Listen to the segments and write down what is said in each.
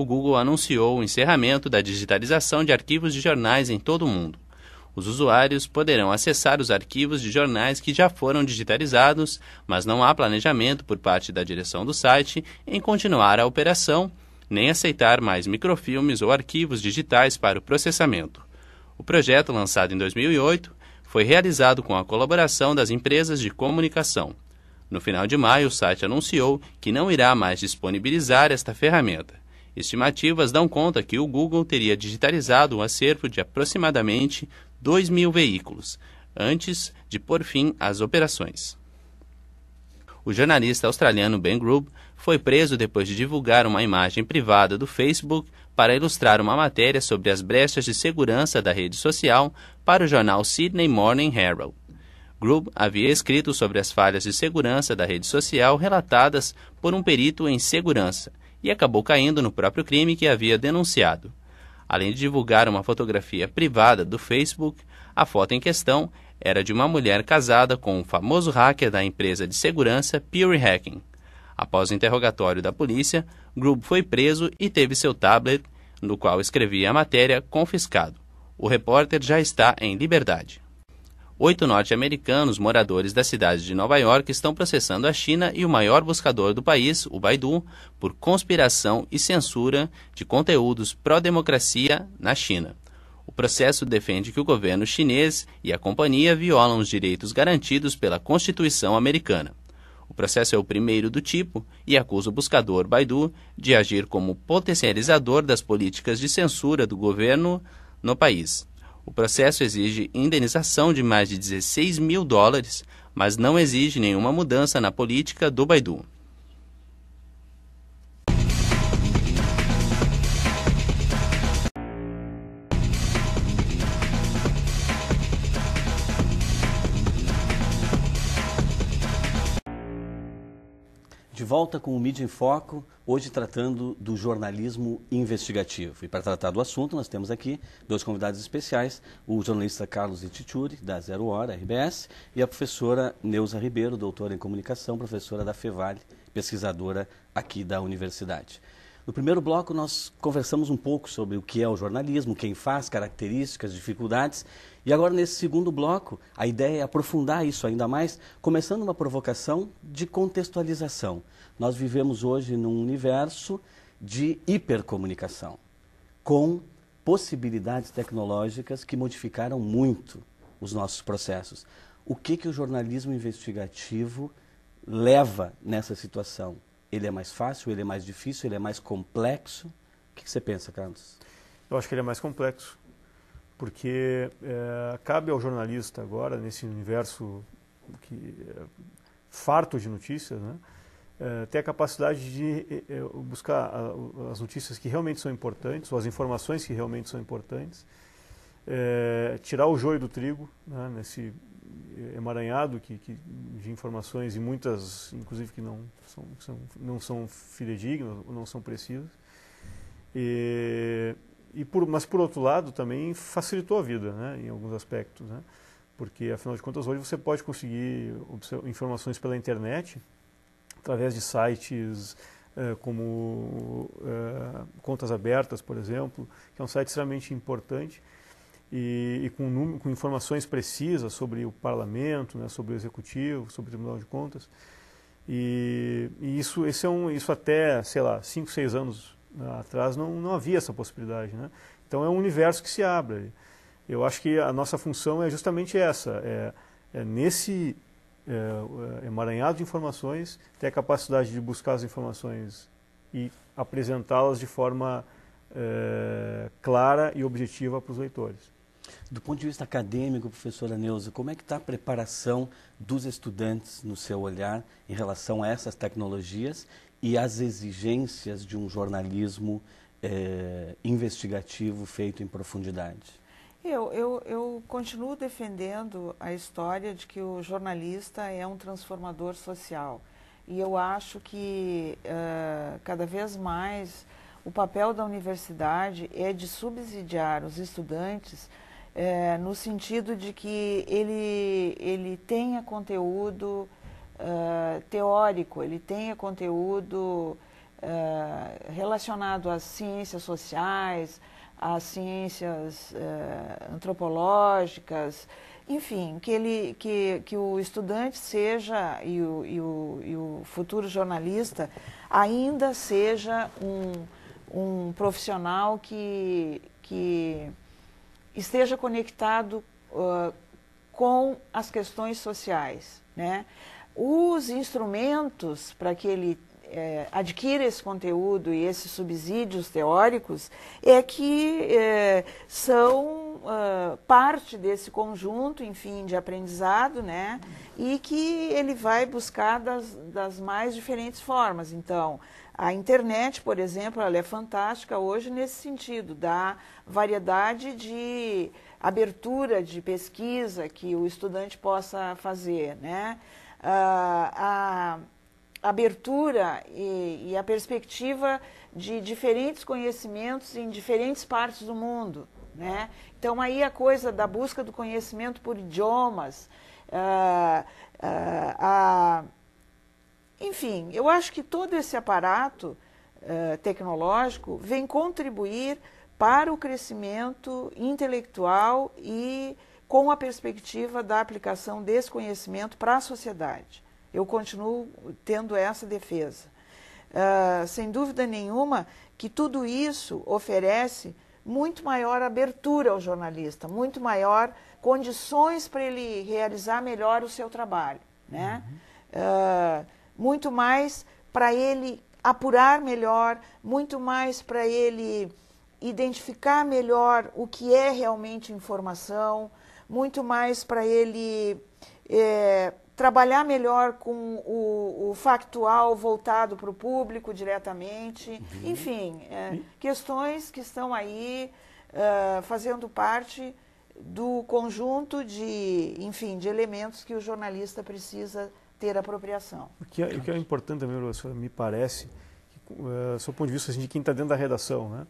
o Google anunciou o encerramento da digitalização de arquivos de jornais em todo o mundo. Os usuários poderão acessar os arquivos de jornais que já foram digitalizados, mas não há planejamento por parte da direção do site em continuar a operação, nem aceitar mais microfilmes ou arquivos digitais para o processamento. O projeto, lançado em 2008, foi realizado com a colaboração das empresas de comunicação. No final de maio, o site anunciou que não irá mais disponibilizar esta ferramenta. Estimativas dão conta que o Google teria digitalizado um acervo de aproximadamente 2.000 veículos, antes de pôr fim às operações. O jornalista australiano Ben Grubb foi preso depois de divulgar uma imagem privada do Facebook para ilustrar uma matéria sobre as brechas de segurança da rede social para o jornal Sydney Morning Herald. Grubb havia escrito sobre as falhas de segurança da rede social relatadas por um perito em segurança e acabou caindo no próprio crime que havia denunciado. Além de divulgar uma fotografia privada do Facebook, a foto em questão era de uma mulher casada com um famoso hacker da empresa de segurança Pure Hacking. Após o interrogatório da polícia, Grubb foi preso e teve seu tablet, no qual escrevia a matéria, confiscado. O repórter já está em liberdade. 8 norte-americanos moradores da cidade de Nova York estão processando a China e o maior buscador do país, o Baidu, por conspiração e censura de conteúdos pró-democracia na China. O processo defende que o governo chinês e a companhia violam os direitos garantidos pela Constituição americana. O processo é o primeiro do tipo e acusa o buscador Baidu de agir como potencializador das políticas de censura do governo no país. O processo exige indenização de mais de $16 mil, mas não exige nenhuma mudança na política do Baidu. De volta com o Mídia em Foco, hoje tratando do jornalismo investigativo. E para tratar do assunto, nós temos aqui 2 convidados especiais, o jornalista Carlos Ittichuri, da Zero Hora, RBS, e a professora Neuza Ribeiro, doutora em comunicação, professora da FEVALE, pesquisadora aqui da universidade. No primeiro bloco, nós conversamos um pouco sobre o que é o jornalismo, quem faz, características, dificuldades. E agora, nesse segundo bloco, a ideia é aprofundar isso ainda mais, começando uma provocação de contextualização. Nós vivemos hoje num universo de hipercomunicação, com possibilidades tecnológicas que modificaram muito os nossos processos. O que o jornalismo investigativo leva nessa situação? Ele é mais fácil, ele é mais difícil, ele é mais complexo? O que você pensa, Carlos? Eu acho que ele é mais complexo, porque cabe ao jornalista agora, nesse universo farto de notícias, né, ter a capacidade de buscar as notícias que realmente são importantes, ou as informações que realmente são importantes, tirar o joio do trigo, né, nesse emaranhado de informações, e muitas, inclusive, que não são fidedignas, não são precisas. Mas, por outro lado, também facilitou a vida, né, em alguns aspectos, né, porque, afinal de contas, hoje você pode conseguir informações pela internet, através de sites como Contas Abertas, por exemplo, que é um site extremamente importante, e com informações precisas sobre o parlamento, né, sobre o executivo, sobre o Tribunal de Contas. E isso até, sei lá, 5, 6 anos atrás não havia essa possibilidade, né? Então é um universo que se abre. Eu acho que a nossa função é justamente essa, nesse emaranhado de informações, ter a capacidade de buscar as informações e apresentá-las de forma clara e objetiva para os leitores. Do ponto de vista acadêmico, professora Neuza, como é que está a preparação dos estudantes, no seu olhar, em relação a essas tecnologias e às exigências de um jornalismo investigativo feito em profundidade? Eu continuo defendendo a história de que o jornalista é um transformador social. E eu acho que cada vez mais o papel da universidade é de subsidiar os estudantes no sentido de que ele tenha conteúdo teórico, ele tenha conteúdo relacionado às ciências sociais, às ciências antropológicas, enfim, que o estudante seja e o futuro jornalista ainda seja um profissional que esteja conectado com as questões sociais, né? Os instrumentos para que ele adquira esse conteúdo e esses subsídios teóricos são parte desse conjunto, enfim, de aprendizado, né? E que ele vai buscar das mais diferentes formas. Então, a internet, por exemplo, ela é fantástica hoje nesse sentido, da variedade de abertura de pesquisa que o estudante possa fazer, né? A abertura e a perspectiva de diferentes conhecimentos em diferentes partes do mundo, né? Então, aí a coisa da busca do conhecimento por idiomas, enfim, eu acho que todo esse aparato tecnológico vem contribuir para o crescimento intelectual e com a perspectiva da aplicação desse conhecimento para a sociedade. Eu continuo tendo essa defesa. Sem dúvida nenhuma que tudo isso oferece muito maior abertura ao jornalista, muito maior condições para ele realizar melhor o seu trabalho, né? Muito mais para ele apurar melhor, muito mais para ele identificar melhor o que é realmente informação, muito mais para ele trabalhar melhor com o factual voltado para o público diretamente. Enfim, questões que estão aí fazendo parte do conjunto de elementos que o jornalista precisa ter apropriação. O que é importante também, professor, me parece, do seu ponto de vista assim, de quem está dentro da redação, né?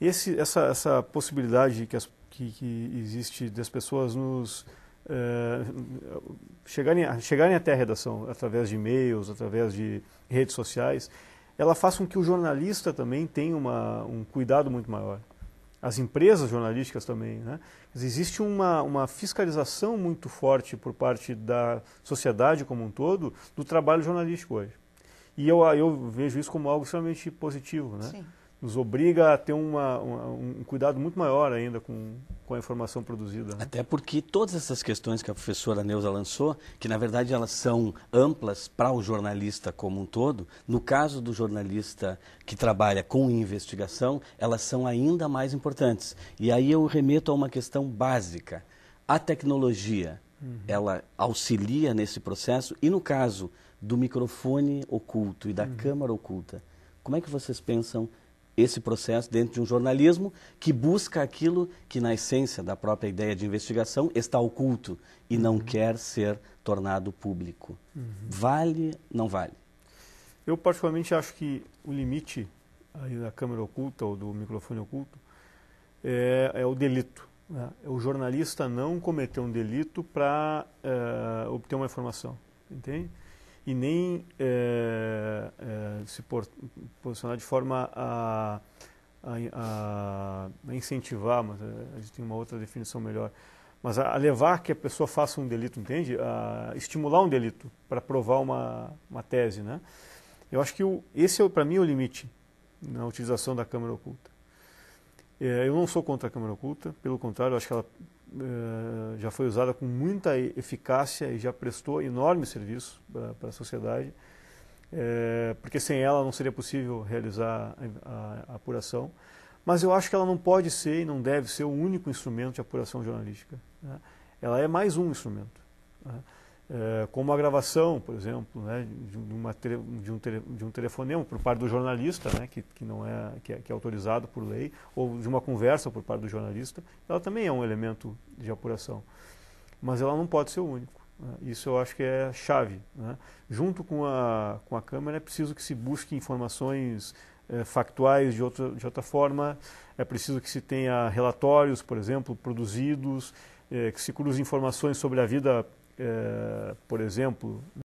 Essa possibilidade que existe das pessoas chegarem até a redação através de e-mails, através de redes sociais, ela faz com que o jornalista também tenha um cuidado muito maior. As empresas jornalísticas também, né? Existe uma fiscalização muito forte por parte da sociedade como um todo do trabalho jornalístico hoje. E eu vejo isso como algo extremamente positivo, né? Sim. Nos obriga a ter um cuidado muito maior ainda com a informação produzida, né? Até porque todas essas questões que a professora Neuza lançou, que na verdade elas são amplas para o jornalista como um todo, no caso do jornalista que trabalha com investigação, elas são ainda mais importantes. E aí eu remeto a uma questão básica. A tecnologia, ela auxilia nesse processo, e no caso do microfone oculto e da câmara oculta, como é que vocês pensam esse processo dentro de um jornalismo que busca aquilo que, na essência da própria ideia de investigação, está oculto e não quer ser tornado público? Vale, não vale? Eu particularmente acho que o limite aí da câmera oculta ou do microfone oculto é o delito, né? O jornalista não cometer um delito para obter uma informação, entende? E nem se posicionar de forma a incentivar, mas a gente tem uma outra definição melhor, mas a levar que a pessoa faça um delito, entende? A estimular um delito para provar uma tese, né? Eu acho que esse para mim é o limite na utilização da câmera oculta. Eu não sou contra a câmera oculta, pelo contrário, eu acho que ela já foi usada com muita eficácia e já prestou enorme serviço para a sociedade, porque sem ela não seria possível realizar a apuração, mas eu acho que ela não pode ser e não deve ser o único instrumento de apuração jornalística, né? Ela é mais um instrumento, né? Como a gravação, por exemplo, né, de um telefonema por parte do jornalista, né, que é autorizado por lei, ou de uma conversa por parte do jornalista, ela também é um elemento de apuração. Mas ela não pode ser o único, né? Isso eu acho que é chave, né? Junto com a câmera é preciso que se busque informações factuais de outra forma, é preciso que se tenha relatórios, por exemplo, produzidos, que se cruze informações sobre a vida, por exemplo,